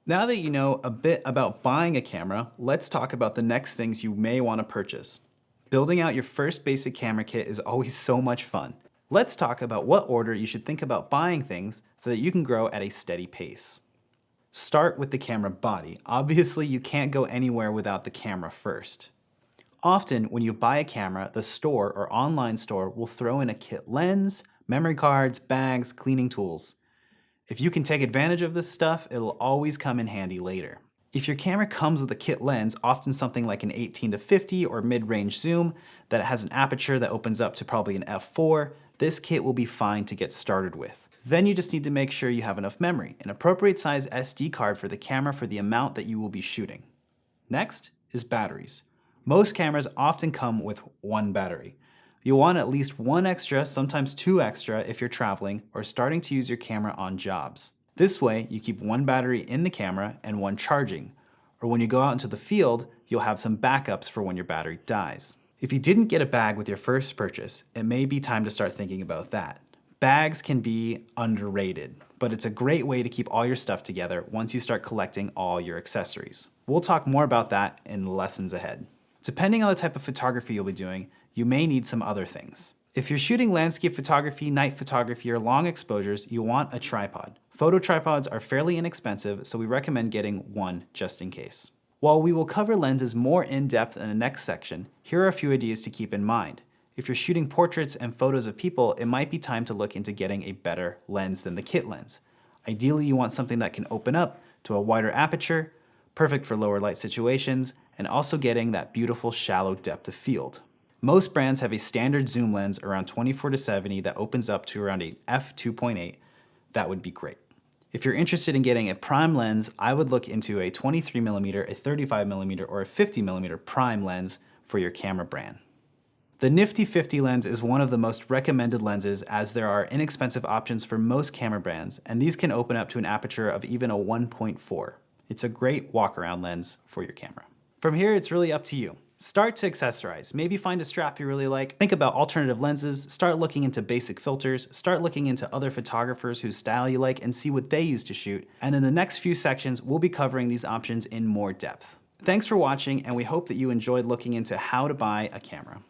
Now that you know a bit about buying a camera, let's talk about the next things you may want to purchase. Building out your first basic camera kit is always so much fun. Let's talk about what order you should think about buying things so that you can grow at a steady pace. Start with the camera body. Obviously, you can't go anywhere without the camera first. Often, when you buy a camera, the store or online store will throw in a kit lens, memory cards, bags, cleaning tools. If you can take advantage of this stuff, it'll always come in handy later. If your camera comes with a kit lens, often something like an 18 to 50 or mid-range zoom that has an aperture that opens up to probably an f4, this kit will be fine to get started with. Then you just need to make sure you have enough memory, an appropriate size SD card for the camera for the amount that you will be shooting. Next is batteries. Most cameras often come with one battery. You'll want at least one extra, sometimes two extra if you're traveling or starting to use your camera on jobs. This way, you keep one battery in the camera and one charging, or when you go out into the field, you'll have some backups for when your battery dies. If you didn't get a bag with your first purchase, it may be time to start thinking about that. Bags can be underrated, but it's a great way to keep all your stuff together once you start collecting all your accessories. We'll talk more about that in lessons ahead. Depending on the type of photography you'll be doing, you may need some other things. If you're shooting landscape photography, night photography, or long exposures, you want a tripod. Photo tripods are fairly inexpensive, so we recommend getting one just in case. While we will cover lenses more in depth in the next section, here are a few ideas to keep in mind. If you're shooting portraits and photos of people, it might be time to look into getting a better lens than the kit lens. Ideally, you want something that can open up to a wider aperture, perfect for lower light situations, and also getting that beautiful shallow depth of field. Most brands have a standard zoom lens around 24 to 70 that opens up to around a f2.8. That would be great. If you're interested in getting a prime lens, I would look into a 23mm, a 35mm, or a 50mm prime lens for your camera brand. The Nifty 50 lens is one of the most recommended lenses as there are inexpensive options for most camera brands, and these can open up to an aperture of even a 1.4. It's a great walk-around lens for your camera. From here, it's really up to you. Start to accessorize. Maybe find a strap you really like. Think about alternative lenses. Start looking into basic filters. Start looking into other photographers whose style you like and see what they use to shoot. And in the next few sections, we'll be covering these options in more depth. Thanks for watching, and we hope that you enjoyed looking into how to buy a camera.